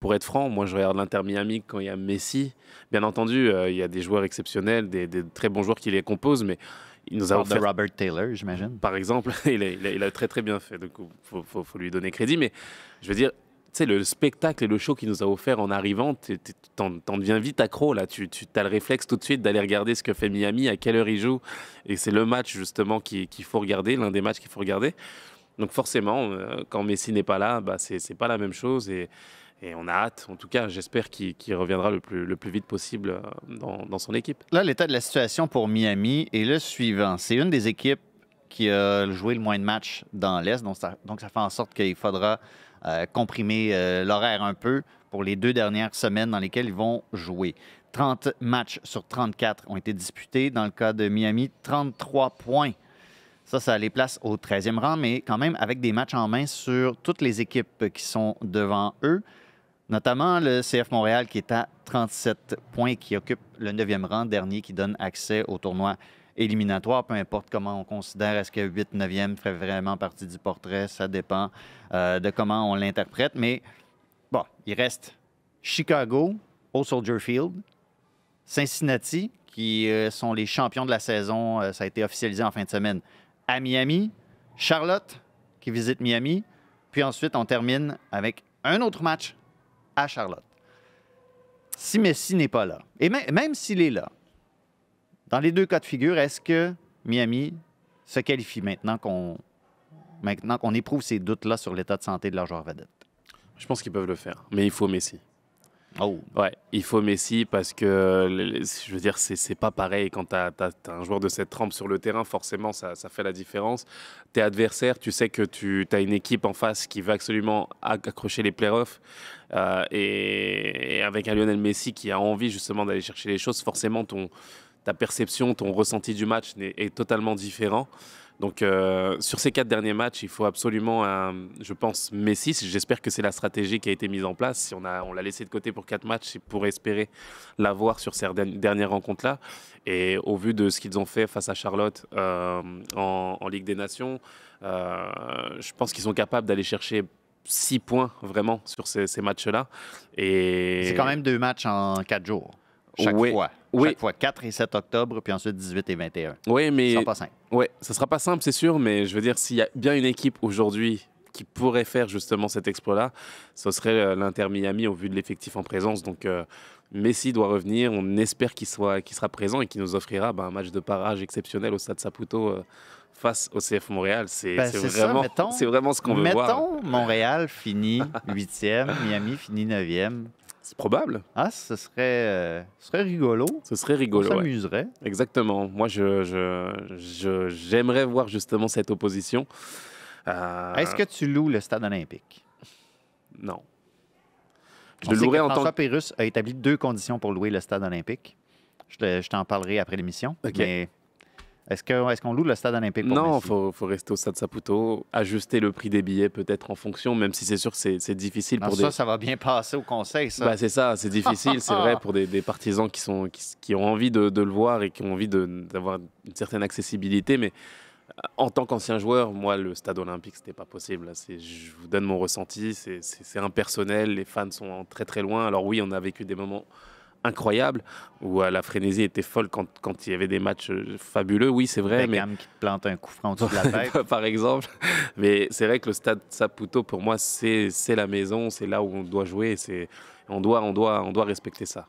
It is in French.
pour être franc, moi je regarde l'Inter Miami quand il y a Messi. Bien entendu, il y a des joueurs exceptionnels, des très bons joueurs qui les composent, mais il nous a Sorte de offert, Robert Taylor, j'imagine. par exemple, il a très très bien fait, donc faut lui donner crédit. Mais je veux dire, tu sais, le spectacle et le show qu'il nous a offert en arrivant, t'en deviens vite accro là. Tu as le réflexe tout de suite d'aller regarder ce que fait Miami, à quelle heure il joue. Et c'est le match justement qu'il faut regarder, l'un des matchs qu'il faut regarder. Donc forcément, quand Messi n'est pas là, bah, c'est pas la même chose. Et on a hâte, en tout cas, j'espère qu'il reviendra le plus vite possible dans son équipe. Là, l'état de la situation pour Miami est le suivant. C'est une des équipes qui a joué le moins de matchs dans l'Est, donc ça fait en sorte qu'il faudra comprimer l'horaire un peu pour les 2 dernières semaines dans lesquelles ils vont jouer. 30 matchs sur 34 ont été disputés. Dans le cas de Miami, 33 points. Ça les place au 13e rang, mais quand même avec des matchs en main sur toutes les équipes qui sont devant eux, notamment le CF Montréal qui est à 37 points, qui occupe le 9e rang, dernier qui donne accès au tournoi éliminatoire, peu importe comment on considère, est-ce que 8, 9e ferait vraiment partie du portrait, ça dépend de comment on l'interprète, mais bon, il reste Chicago au Soldier Field, Cincinnati, qui sont les champions de la saison, ça a été officialisé en fin de semaine, à Miami, Charlotte, qui visite Miami, puis ensuite on termine avec un autre match à Charlotte. Si Messi n'est pas là, et même s'il est là, dans les 2 cas de figure, est-ce que Miami se qualifie maintenant qu'on éprouve ces doutes-là sur l'état de santé de leur joueur vedette? Je pense qu'ils peuvent le faire, mais il faut Messi. Oh. Ouais, il faut Messi parce que, je veux dire, c'est pas pareil quand t'as un joueur de cette trempe sur le terrain, forcément, ça fait la différence. T'es adversaire, tu sais que tu as une équipe en face qui veut absolument accrocher les playoffs et avec un Lionel Messi qui a envie justement d'aller chercher les choses, forcément, ta perception, ton ressenti du match est totalement différent. Donc, sur ces 4 derniers matchs, il faut absolument, je pense, Messi. J'espère que c'est la stratégie qui a été mise en place. Si on l'a laissé de côté pour 4 matchs, c'est pour espérer l'avoir sur ces dernières rencontres-là. Et au vu de ce qu'ils ont fait face à Charlotte en Ligue des Nations, je pense qu'ils sont capables d'aller chercher 6 points vraiment sur ces matchs-là. C'est quand même 2 matchs en 4 jours. Chaque fois. Oui. Chaque fois, 4 et 7 octobre, puis ensuite 18 et 21. Oui, mais... Ça sera pas simple. Oui, ça sera pas simple, c'est sûr, mais je veux dire, s'il y a bien une équipe aujourd'hui qui pourrait faire justement cet exploit-là, ce serait l'Inter Miami au vu de l'effectif en présence. Donc, Messi doit revenir. On espère qu'il sera présent et qu'il nous offrira un match de barrage exceptionnel au Stade Saputo face au CF Montréal. C'est vraiment ce qu'on veut voir. Mettons, Montréal finit 8e, Miami finit 9e. C'est probable. Ah, ce serait rigolo. Ce serait rigolo. On s'amuserait. Ouais. Exactement. Moi, j'aimerais voir justement cette opposition. Est-ce que tu loues le stade olympique? Non. Je le louerais en François Pérusse a établi 2 conditions pour louer le stade olympique. Je t'en parlerai après l'émission. OK. Mais est-ce qu'on loue le stade olympique pour Non, Messi? faut rester au Stade Saputo, ajuster le prix des billets peut-être en fonction, même si c'est sûr que c'est difficile pour ça va bien passer au conseil, ça. C'est ça, c'est difficile, c'est vrai, pour des partisans qui ont envie de le voir et qui ont envie d'avoir une certaine accessibilité, mais en tant qu'ancien joueur, moi, le stade olympique, c'était pas possible. Je vous donne mon ressenti, c'est impersonnel, les fans sont très très loin. Alors oui, on a vécu des moments incroyables où la frénésie était folle quand il y avait des matchs fabuleux, oui, c'est vrai. Beckham qui te plante un coup franc au-dessus de la tête. Par exemple. Mais c'est vrai que le stade Saputo, pour moi, c'est la maison, c'est là où on doit jouer. On doit respecter ça.